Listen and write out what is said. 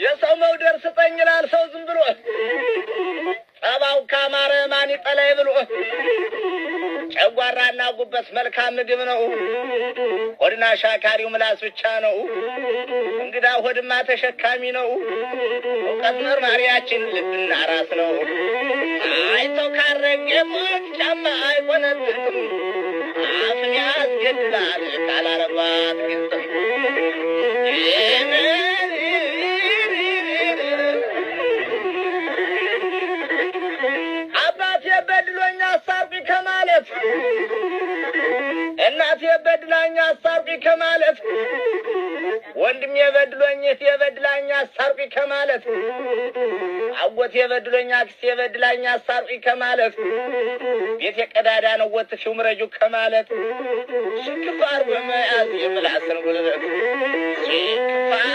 የሰው መውደር ስጠኝ ይላል ሰው ዝም ብሎ ጠባው ካማረ ማን ይጠላይ ብሎ ጨጓራና ጉበት መልካም ምግብ ነው ሆድና ሻካሪው ምላስ ብቻ ነው እንግዳ ሆድማ ተሸካሚ ነው እውቀት መርማሪያችን ልብና ራስ ነው አይተው ካረገሙት ጫማ አይቆነጥም አፍን ያስገድላል ካላረባት ግጥም አባቴ በድሎኛ አሳርፊ ከማለት እናቴ በድላኛ አሳርፊ ከማለት ወንድሜ በድሎኝ የበድላኛ አሳርፊ ከማለት አጎቴ በድሎኛ አክስቴ በድላኛ አሳርፊ ከማለት ቤት የቀዳዳ ነው ወጥፊው ምረጁ ከማለት ሽክፋር በመያዝ የምላስን ጉልበት ሽክፋር